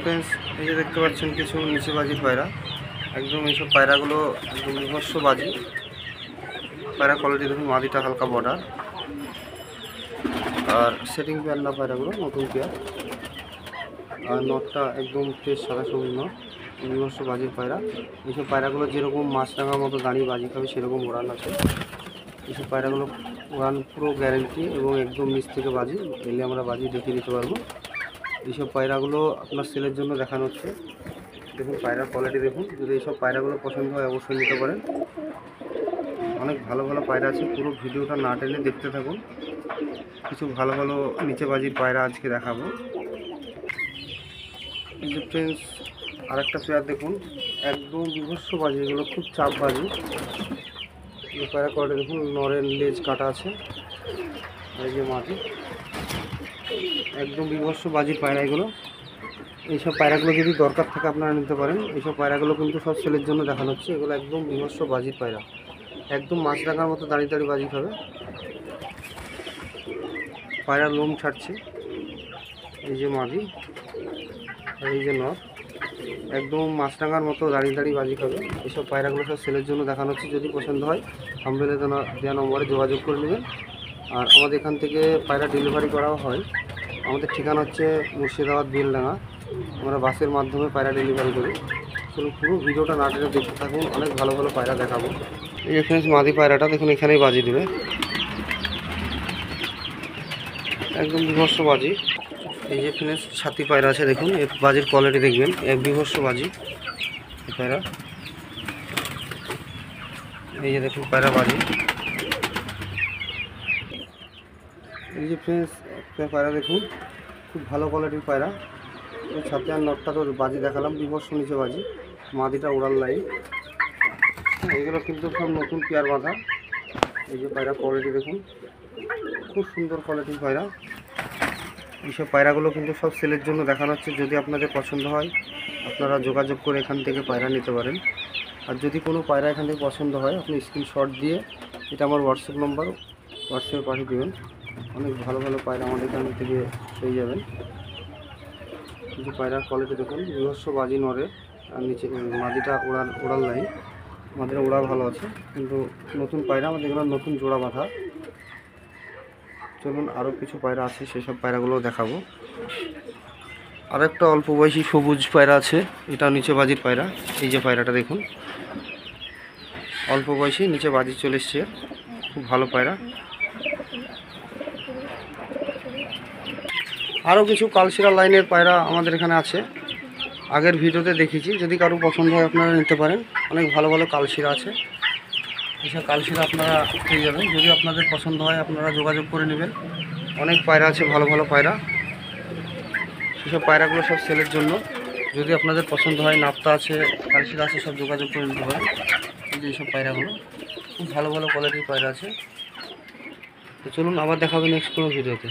Friends, এই যে দেখতে পাচ্ছেন কিছু নিচে বাজির পায়রা, একদম এইসব পায়রাগুলো একদম নিজস্ব বাজি। পায়রা কোয়ালিটি দেখুন, মাদিটা হালকা বর্ডার, আর সেটিং পেয়ার না পায়রাগুলো নতুন পেয়ার, আর নটটা একদম ফ্রেশ সাদা সবুজ নট, নিজস্ব বাজির পায়রা। এইসব পায়রাগুলো যেরকম মাছ রাখার মতো দাঁড়িয়ে বাজি খাবে সেরকম উড়ান আছে। এইসব পায়রাগুলো উড়ান পুরো গ্যারেন্টি এবং একদম নিচ থেকে বাজি এলে আমরা বাজি দেখিয়ে দিতে পারবো। এইসব পায়রাগুলো আপনার সেলের জন্য দেখানো হচ্ছে। দেখুন পায়রার কোয়ালিটি দেখুন, যদি এইসব পায়রাগুলো পছন্দ হয় অবশ্যই নিতে পারেন। অনেক ভালো ভালো পায়রা আছে, পুরো ভিডিওটা না টেনে দেখতে থাকুন। কিছু ভালো ভালো নিচে বাজির পায়রা আজকে দেখাবো। এই যে ফ্রেন্ডস, আরেকটা পেয়ার দেখুন, একদম বিভৎস বাজি, এগুলো খুব চাপ বাজি। এই পায়রা কোয়ালিটি দেখুন, নরের লেজ কাটা আছে, এই যে মাটি, একদম বিভৎস বাজির পায়রা এগুলো। এইসব পায়রাগুলো যদি দরকার থাকে আপনারা নিতে পারেন। এইসব পায়রাগুলো কিন্তু সব সেলের জন্য দেখানো হচ্ছে। এগুলো একদম বিভৎস বাজির পায়রা, একদম মাছ রাখার মতো দাঁড়িয়ে দাঁড়িয়ে বাজি খাবে। পায়রা লোম ছাড়ছে, এই যে মাঝি, এই যে নর, একদম মাছরাঙার মতো দাঁড়িয়ে দাঁড়িয়ে বাজি খাবে। এইসব পায়রাগুলো সব সেলের জন্য দেখানো হচ্ছে। যদি পছন্দ হয় থাম্বনেলে দেওয়া নম্বরে যোগাযোগ করে নেবেন। আর আমাদের এখান থেকে পায়রা ডেলিভারি করাও হয়। আমাদের ঠিকানা হচ্ছে মুর্শিদাবাদ বেলডাঙ্গা। আমরা বাসের মাধ্যমে পায়রা ডেলিভারি করি। চলুন পুরো ভিডিওটা না টেনে দেখতে থাকুন, অনেক ভালো ভালো পায়রা দেখাবো। এই যে ফ্রেন্ডস, মাদি পায়রাটা দেখুন এখানেই বাজি দেবে, একদম বিভৎস বাজি। এই যে ফ্রেন্ডস, ছাতি পায়রা আছে দেখুন, এর বাজির কোয়ালিটি দেখবেন, এক বিভৎস বাজি পায়রা। এই যে দেখুন পায়রা বাজি। এই যে ফ্রেন্ডস, একটা পায়রা দেখুন, খুব ভালো কোয়ালিটির পায়রা। ওই ছাতি আর নটটা তো বাজি দেখালাম, বিভৎস নিচে বাজি, মাদিটা উড়াল লাইন। এগুলো কিন্তু সব নতুন পেয়ার বাঁধা। এই যে পায়রা কোয়ালিটি দেখুন, খুব সুন্দর কোয়ালিটির পায়রা। এইসব পায়রাগুলো কিন্তু সব সেলের জন্য দেখানো হচ্ছে। যদি আপনাদের পছন্দ হয় আপনারা যোগাযোগ করে এখান থেকে পায়রা নিতে পারেন। আর যদি কোনো পায়রা এখান থেকে পছন্দ হয় আপনি স্ক্রিনশট দিয়ে, এটা আমার হোয়াটসঅ্যাপ নম্বর, হোয়াটসঅ্যাপে পাঠিয়ে দেবেন। অনেক ভালো ভালো পায়রা আমাদের এখান থেকে পেয়ে যাবেন। কিন্তু পায়রার কোয়ালিটি দেখুন, নিজস্ব বাজি নড়ে, আর নিচে মাদিটা ওড়াল লাইন, মাদিটা ওড়া ভালো আছে। কিন্তু নতুন পায়রা আমাদের এখানে নতুন জোড়া বাঁধা। চলুন আরও কিছু পায়রা আছে, সেসব পায়রাগুলো দেখাবো। আরেকটা অল্প বয়সী সবুজ পায়রা আছে, এটা নিচে বাজির পায়রা। এই যে পায়রাটা দেখুন, অল্প বয়সী নিচে বাজি চলে এসছে, খুব ভালো পায়রা। আরও কিছু কালশিরা লাইনের পায়রা আমাদের এখানে আছে, আগের ভিডিওতে দেখেছি। যদি কারো পছন্দ হয় আপনারা নিতে পারেন। অনেক ভালো ভালো কালশিরা আছে, এসব কালশিরা আপনারা পেয়ে যাবেন। যদি আপনাদের পছন্দ হয় আপনারা যোগাযোগ করে নেবেন। অনেক পায়রা আছে, ভালো ভালো পায়রা। এসব পায়রাগুলো সব সেলের জন্য। যদি আপনাদের পছন্দ হয়, নাপ্তা আছে, কালশিরা আছে, সব যোগাযোগ করে নিতে পারেন। কিন্তু এইসব পায়রাগুলো খুব ভালো ভালো কোয়ালিটির পায়রা আছে। তো চলুন আবার দেখাবে নেক্সট কোনো ভিডিওতে।